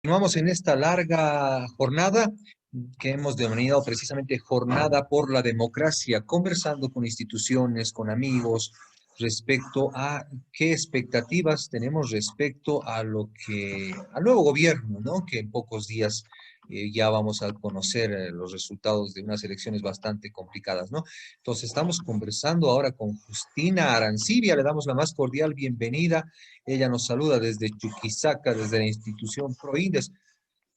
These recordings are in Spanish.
Continuamos en esta larga jornada que hemos denominado precisamente Jornada por la Democracia, conversando con instituciones, con amigos, respecto a qué expectativas tenemos respecto a al nuevo gobierno, ¿no? Que en pocos días ya vamos a conocer los resultados de unas elecciones bastante complicadas, ¿no? Entonces estamos conversando ahora con Justina Arancibia, le damos la más cordial bienvenida. Ella nos saluda desde Chuquisaca, desde la institución Proindes.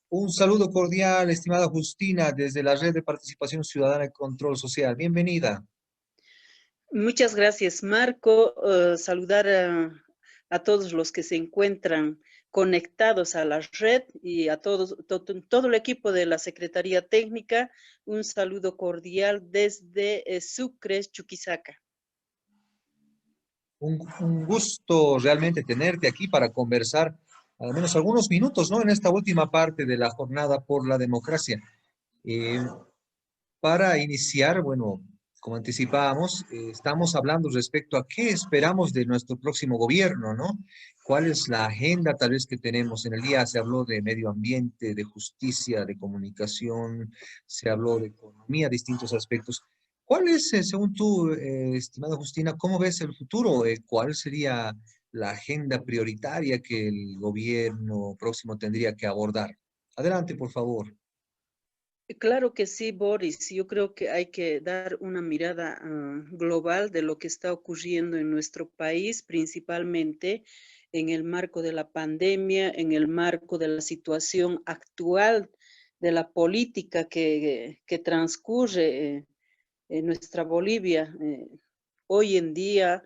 Un saludo cordial, estimada Justina, desde la Red de Participación Ciudadana y Control Social. Bienvenida. Muchas gracias, Marco. Saludar a todos los que se encuentran conectados a la red y a todo el equipo de la Secretaría Técnica. Un saludo cordial desde Sucre, Chuquisaca. Un gusto realmente tenerte aquí para conversar al menos algunos minutos, ¿no? En esta última parte de la jornada por la democracia. Eh, Para iniciar, bueno, como anticipábamos, estamos hablando respecto a qué esperamos de nuestro próximo gobierno, ¿no? ¿Cuál es la agenda tal vez que tenemos? En el día se habló de medio ambiente, de justicia, de comunicación, se habló de economía, distintos aspectos. ¿Cuál es, según tú, estimada Justina, cómo ves el futuro? ¿Cuál sería la agenda prioritaria que el gobierno próximo tendría que abordar? Adelante, por favor. Claro que sí, Boris. Yo creo que hay que dar una mirada global de lo que está ocurriendo en nuestro país, principalmente en el marco de la pandemia, en el marco de la situación actual de la política que transcurre en nuestra Bolivia hoy en día,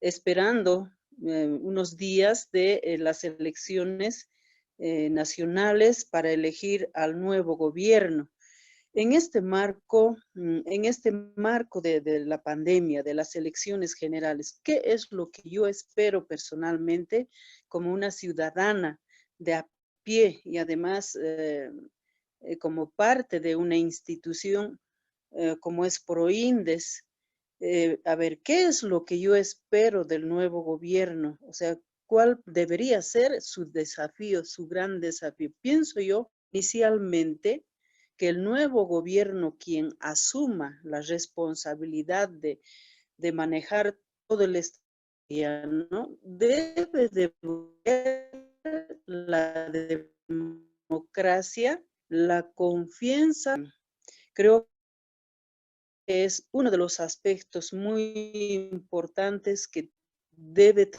esperando unos días de las elecciones nacionales para elegir al nuevo gobierno. En este marco de la pandemia, de las elecciones generales, ¿qué es lo que yo espero personalmente como una ciudadana de a pie y además como parte de una institución como es Proindes? A ver, ¿qué es lo que yo espero del nuevo gobierno? O sea, ¿cuál debería ser su desafío, su gran desafío? Pienso yo inicialmente que el nuevo gobierno, quien asuma la responsabilidad de manejar todo el Estado, ¿no? Debe de la democracia, la confianza. Creo que es uno de los aspectos muy importantes que debe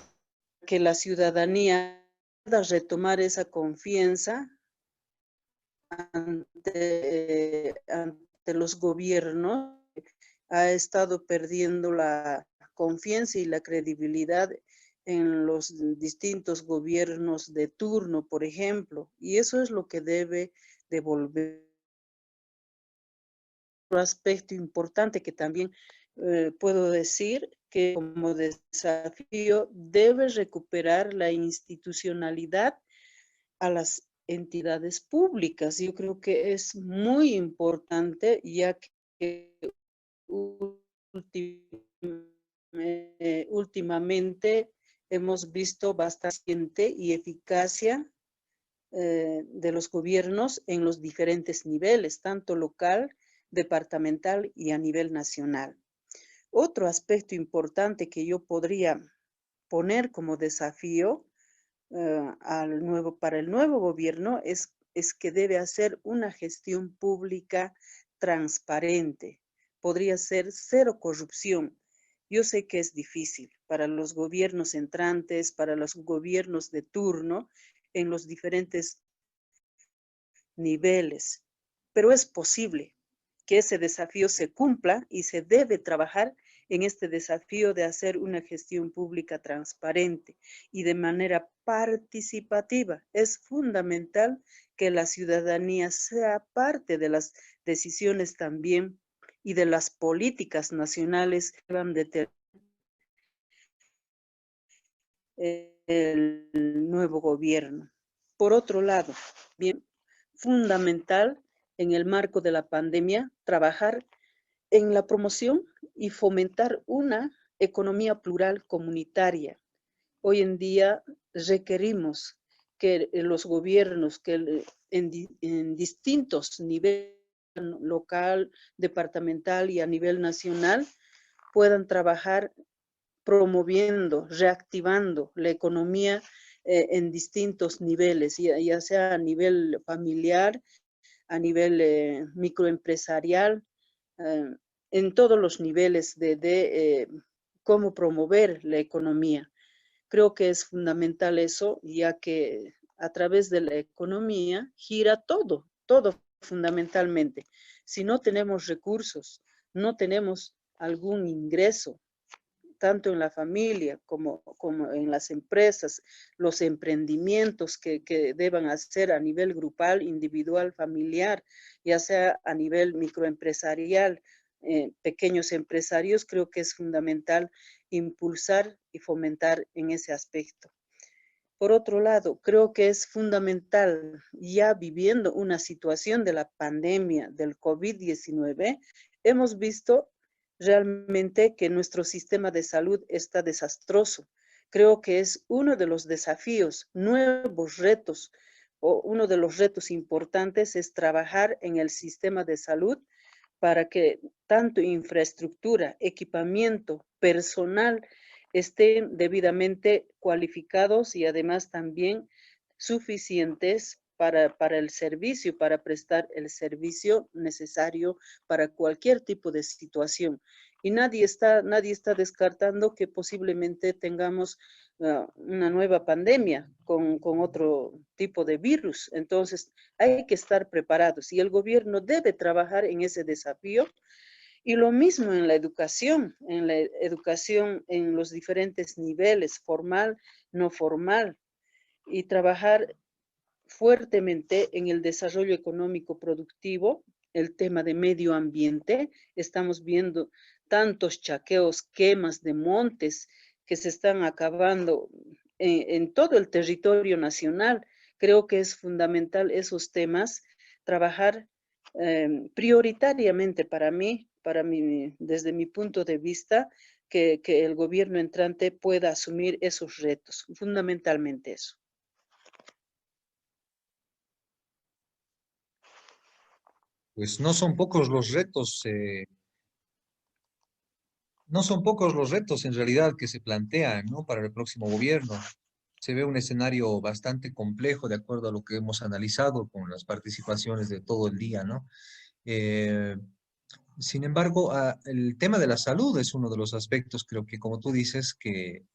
que la ciudadanía pueda retomar esa confianza ante los gobiernos. Ha estado perdiendo la confianza y la credibilidad en los distintos gobiernos de turno, por ejemplo, y eso es lo que debe devolver. Otro aspecto importante que también puedo decir que como desafío debe recuperar la institucionalidad a las entidades públicas. Yo creo que es muy importante, ya que últimamente hemos visto bastante y eficacia de los gobiernos en los diferentes niveles, tanto local, departamental y a nivel nacional. Otro aspecto importante que yo podría poner como desafío para el nuevo gobierno es que debe hacer una gestión pública transparente. Podría ser cero corrupción. Yo sé que es difícil para los gobiernos entrantes, para los gobiernos de turno, en los diferentes niveles, pero es posible que ese desafío se cumpla y se debe trabajar en este desafío de hacer una gestión pública transparente y de manera participativa. Es fundamental que la ciudadanía sea parte de las decisiones también y de las políticas nacionales que van a determinar el nuevo gobierno. Por otro lado, bien, fundamental en el marco de la pandemia trabajar en la promoción y fomentar una economía plural comunitaria. Hoy en día requerimos que los gobiernos en distintos niveles, local, departamental y a nivel nacional, puedan trabajar promoviendo, reactivando la economía en distintos niveles, ya sea a nivel familiar, a nivel microempresarial, eh, en todos los niveles de cómo promover la economía. Creo que es fundamental eso, ya que a través de la economía gira todo, todo fundamentalmente. Si no tenemos recursos, no tenemos algún ingreso, tanto en la familia como en las empresas, los emprendimientos que deban hacer a nivel grupal, individual, familiar, ya sea a nivel microempresarial, pequeños empresarios, creo que es fundamental impulsar y fomentar en ese aspecto. Por otro lado, creo que es fundamental, ya viviendo una situación de la pandemia del COVID-19, hemos visto realmente que nuestro sistema de salud está desastroso. Creo que es uno de los desafíos, nuevos retos, o uno de los retos importantes es trabajar en el sistema de salud para que tanto infraestructura, equipamiento, personal estén debidamente cualificados y además también suficientes para el servicio, para prestar el servicio necesario para cualquier tipo de situación. Y nadie está descartando que posiblemente tengamos una nueva pandemia con otro tipo de virus. Entonces, hay que estar preparados y el gobierno debe trabajar en ese desafío. Y lo mismo en la educación en los diferentes niveles, formal, no formal, y trabajar fuertemente en el desarrollo económico productivo, el tema de medio ambiente. Estamos viendo tantos chaqueos, quemas de montes que se están acabando en todo el territorio nacional. Creo que es fundamental esos temas, trabajar prioritariamente desde mi punto de vista, que el gobierno entrante pueda asumir esos retos, fundamentalmente eso. Pues no son pocos los retos, no son pocos los retos en realidad que se plantean, ¿no? Para el próximo gobierno. Se ve un escenario bastante complejo de acuerdo a lo que hemos analizado con las participaciones de todo el día, ¿no? Eh, Sin embargo, el tema de la salud es uno de los aspectos, creo que como tú dices, que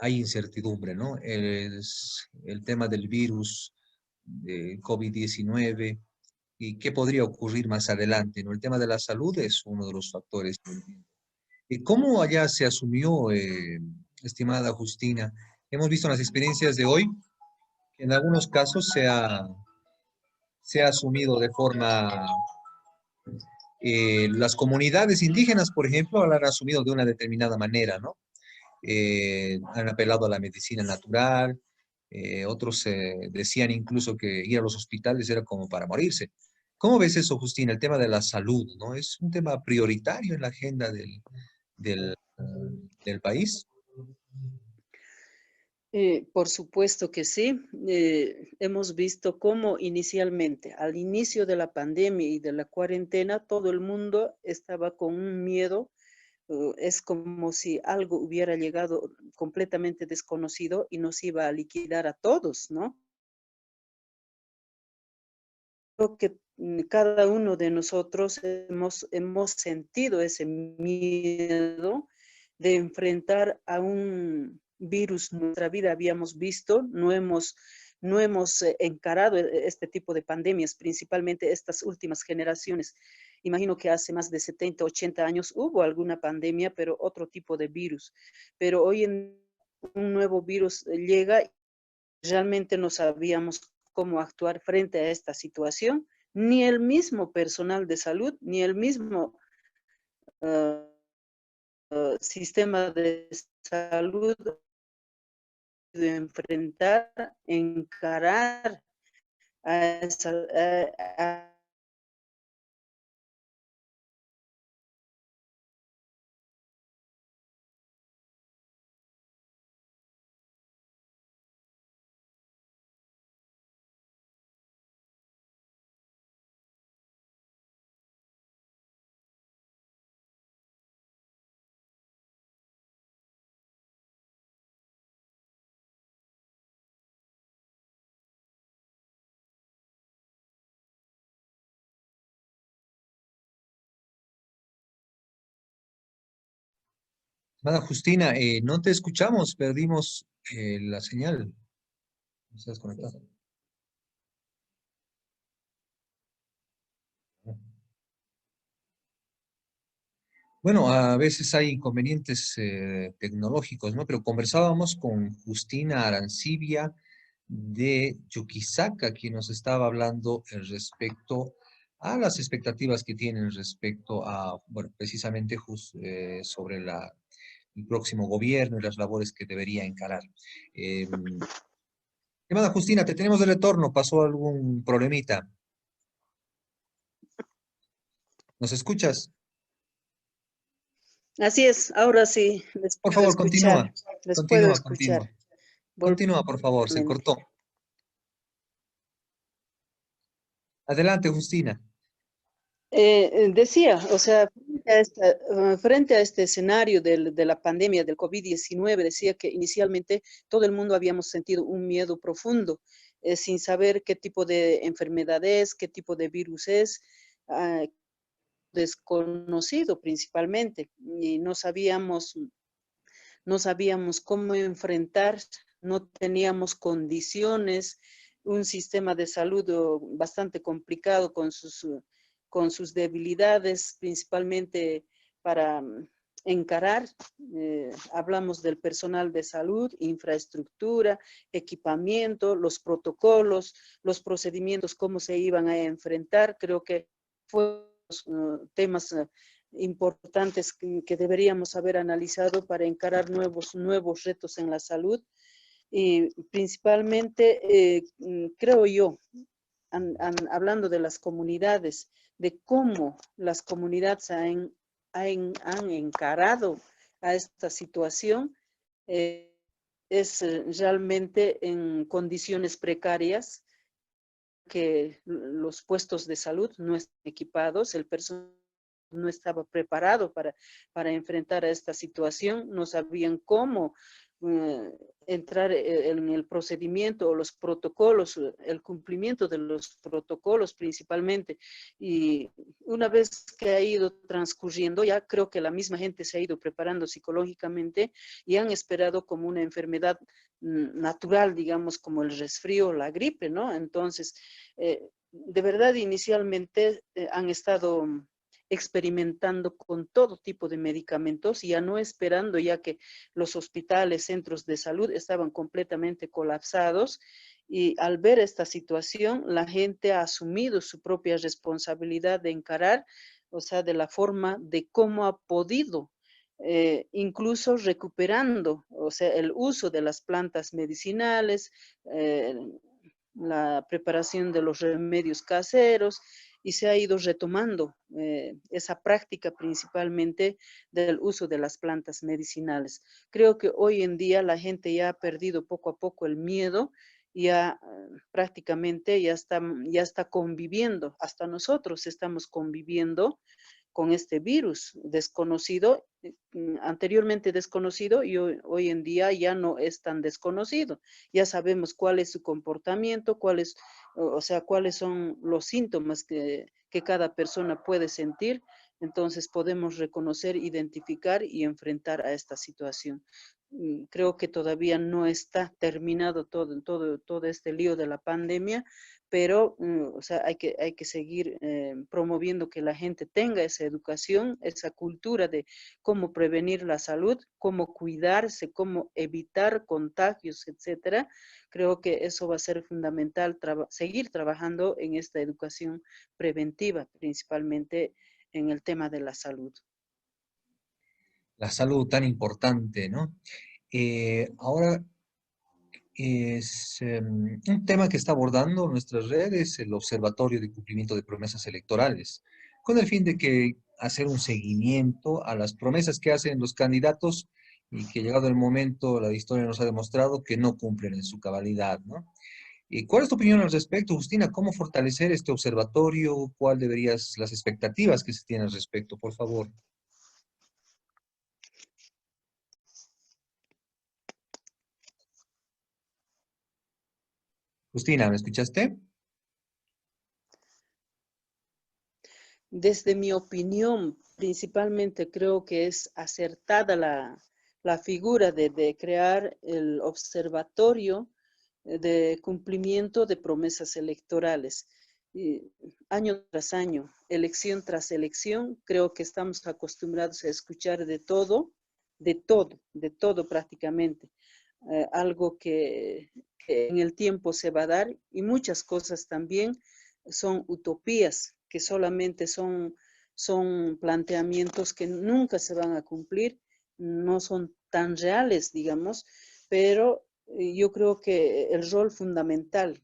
hay incertidumbre, ¿no? Es el tema del virus, de COVID-19 y qué podría ocurrir más adelante, ¿no? El tema de la salud es uno de los factores. ¿Y cómo allá se asumió, estimada Justina? Hemos visto en las experiencias de hoy que en algunos casos se ha asumido de forma las comunidades indígenas, por ejemplo, lo han asumido de una determinada manera, ¿no? Han apelado a la medicina natural, otros decían incluso que ir a los hospitales era como para morirse. ¿Cómo ves eso, Justina? El tema de la salud, ¿no? ¿Es un tema prioritario en la agenda del, del país? Por supuesto que sí. Hemos visto cómo inicialmente, al inicio de la pandemia y de la cuarentena, todo el mundo estaba con un miedo. Es como si algo hubiera llegado completamente desconocido y nos iba a liquidar a todos, ¿no? Creo que cada uno de nosotros hemos sentido ese miedo de enfrentar a un virus. En nuestra vida habíamos visto, no hemos encarado este tipo de pandemias, principalmente estas últimas generaciones. Imagino que hace más de 70, 80 años hubo alguna pandemia, pero otro tipo de virus. Pero hoy en un nuevo virus llega y realmente no sabíamos cómo actuar frente a esta situación, ni el mismo personal de salud, ni el mismo uh, sistema de salud de enfrentar, encarar a Amada Justina, no te escuchamos, perdimos la señal. ¿No estás conectado? Bueno, a veces hay inconvenientes tecnológicos, ¿no? Pero conversábamos con Justina Arancibia de Chuquisaca, quien nos estaba hablando respecto a las expectativas que tienen respecto a, bueno, precisamente sobre el próximo gobierno y las labores que debería encarar. Estimada Justina, te tenemos de retorno. ¿Pasó algún problemita? ¿Nos escuchas? Así es, ahora sí, les Por puedo favor, escuchar, continúa. les puedo Continúa, escuchar. continúa. Continúa, por favor, se Voluntariamente. cortó. Adelante, Justina. Decía, o sea, frente a este escenario de la pandemia del COVID-19, decía que inicialmente todo el mundo habíamos sentido un miedo profundo, sin saber qué tipo de enfermedad es, qué tipo de virus es, desconocido principalmente, y no sabíamos cómo enfrentar, no teníamos condiciones, un sistema de salud bastante complicado con sus debilidades, principalmente para encarar. Hablamos del personal de salud, infraestructura, equipamiento, los protocolos, los procedimientos, cómo se iban a enfrentar. Creo que fue temas importantes que deberíamos haber analizado para encarar nuevos retos en la salud. Y principalmente, creo yo, hablando de las comunidades, de cómo las comunidades han encarado a esta situación, es realmente en condiciones precarias, que los puestos de salud no están equipados, el personal no estaba preparado para enfrentar a esta situación, no sabían cómo eh, entrar en el procedimiento o los protocolos, el cumplimiento de los protocolos principalmente. Y una vez que ha ido transcurriendo, ya creo que la misma gente se ha ido preparando psicológicamente y han esperado como una enfermedad natural, digamos, como el resfrío o la gripe, ¿no? Entonces, de verdad, inicialmente han estado experimentando con todo tipo de medicamentos y ya no esperando, ya que los hospitales, centros de salud estaban completamente colapsados, y al ver esta situación, la gente ha asumido su propia responsabilidad de encarar, o sea, de la forma de cómo ha podido, incluso recuperando, o sea, el uso de las plantas medicinales, eh, la preparación de los remedios caseros, y se ha ido retomando esa práctica principalmente del uso de las plantas medicinales. Creo que hoy en día la gente ya ha perdido poco a poco el miedo, ya prácticamente ya está conviviendo, hasta nosotros estamos conviviendo con este virus desconocido, anteriormente desconocido, y hoy en día ya no es tan desconocido. Ya sabemos cuál es su comportamiento, o sea, cuáles son los síntomas que cada persona puede sentir. Entonces podemos reconocer, identificar y enfrentar a esta situación. Creo que todavía no está terminado todo este lío de la pandemia, pero o sea, hay que seguir promoviendo que la gente tenga esa educación, esa cultura de cómo prevenir la salud, cómo cuidarse, cómo evitar contagios, etcétera. Creo que eso va a ser fundamental, seguir trabajando en esta educación preventiva, principalmente en el tema de la salud. La salud tan importante, ¿no? Ahora es un tema que está abordando nuestras redes, el Observatorio de Cumplimiento de Promesas Electorales, con el fin de que hacer un seguimiento a las promesas que hacen los candidatos y que llegado el momento la historia nos ha demostrado que no cumplen en su cabalidad, ¿no? ¿Y cuál es tu opinión al respecto, Justina? ¿Cómo fortalecer este observatorio? ¿Cuál deberías, las expectativas que se tienen al respecto, por favor? Justina, ¿me escuchaste? Desde mi opinión, principalmente creo que es acertada la figura de crear el observatorio de cumplimiento de promesas electorales. Año tras año, elección tras elección, creo que estamos acostumbrados a escuchar de todo prácticamente. Algo que en el tiempo se va a dar, y muchas cosas también son utopías, que solamente son planteamientos que nunca se van a cumplir, no son tan reales, digamos, pero yo creo que el rol fundamental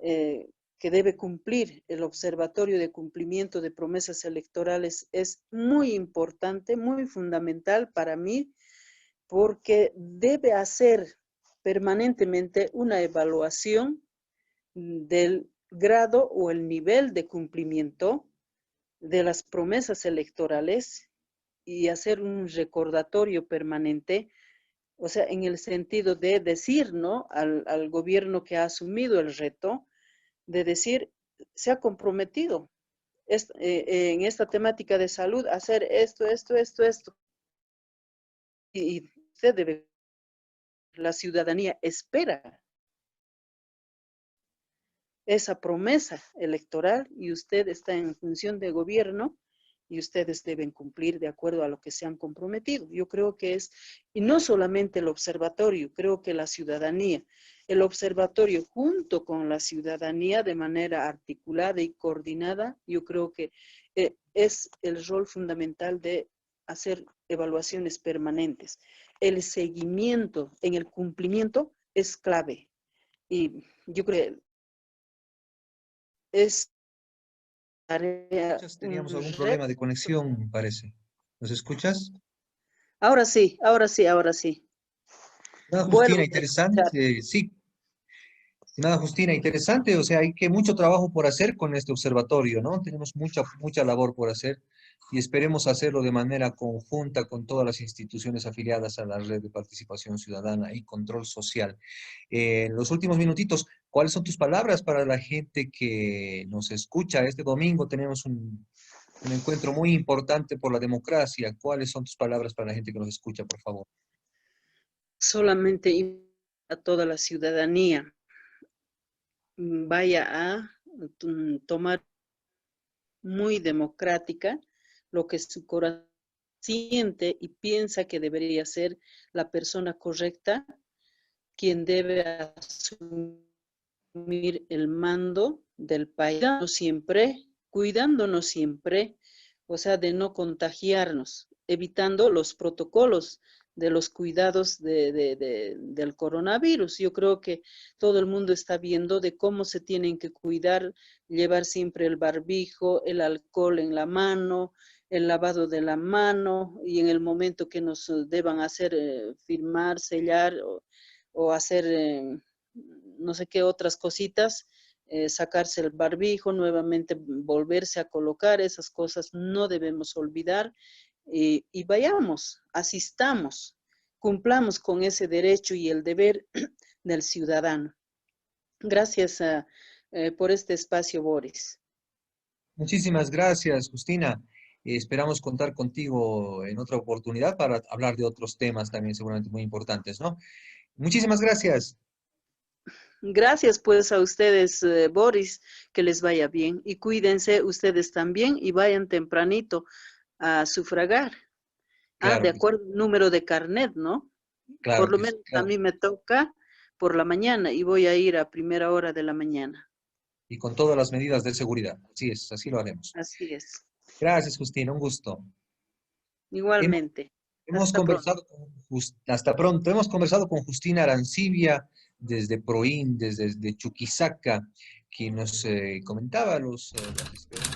que debe cumplir el Observatorio de Cumplimiento de Promesas Electorales es muy importante, muy fundamental para mí, porque debe hacer permanentemente una evaluación del grado o el nivel de cumplimiento de las promesas electorales y hacer un recordatorio permanente, o sea, en el sentido de decir, ¿no?, al gobierno que ha asumido el reto, de decir, se ha comprometido en esta temática de salud hacer esto. Y usted debe, la ciudadanía espera esa promesa electoral y usted está en función de gobierno y ustedes deben cumplir de acuerdo a lo que se han comprometido. Yo creo que es, y no solamente el observatorio, creo que la ciudadanía, el observatorio junto con la ciudadanía de manera articulada y coordinada, yo creo que es el rol fundamental de hacer evaluaciones permanentes. El seguimiento en el cumplimiento es clave. Y yo creo que es tarea, Teníamos un algún reto. problema de conexión, parece. ¿Nos escuchas? Ahora sí, ahora sí, ahora sí. Nada, Vuelvo Justina, a escuchar. interesante. Sí, nada, Justina, interesante. O sea, hay que mucho trabajo por hacer con este observatorio, ¿no? Tenemos mucha labor por hacer y esperemos hacerlo de manera conjunta con todas las instituciones afiliadas a la red de participación ciudadana y control social. En los últimos minutitos, ¿cuáles son tus palabras para la gente que nos escucha? Este domingo tenemos un encuentro muy importante por la democracia. ¿Cuáles son tus palabras para la gente que nos escucha, por favor? Solamente a toda la ciudadanía vaya a tomar muy democrática lo que su corazón siente y piensa que debería ser la persona correcta quien debe asumir el mando del país, cuidándonos siempre, o sea, de no contagiarnos, evitando los protocolos de los cuidados del coronavirus. Yo creo que todo el mundo está viendo de cómo se tienen que cuidar, llevar siempre el barbijo, el alcohol en la mano, el lavado de la mano, y en el momento que nos deban hacer firmar, sellar o hacer no sé qué otras cositas, sacarse el barbijo, nuevamente volverse a colocar, esas cosas no debemos olvidar, y vayamos, asistamos, cumplamos con ese derecho y el deber del ciudadano. Gracias por este espacio, Boris. Muchísimas gracias, Justina. Esperamos contar contigo en otra oportunidad para hablar de otros temas también seguramente muy importantes, ¿no? Muchísimas gracias. Gracias pues a ustedes, Boris, que les vaya bien y cuídense ustedes también y vayan tempranito a sufragar. Ah, Claro de que sí, acuerdo al número de carnet, ¿no? Por claro lo que sí, menos a claro. mí me toca por la mañana y voy a ir a primera hora de la mañana. Y con todas las medidas de seguridad. Así es, así lo haremos. Así es. Gracias, Justina, un gusto. Hemos, Igualmente. hemos Hasta pronto. conversado hasta pronto. Hemos conversado con Justina Arancibia desde Proin, desde Chuquisaca, quien nos comentaba las experiencias.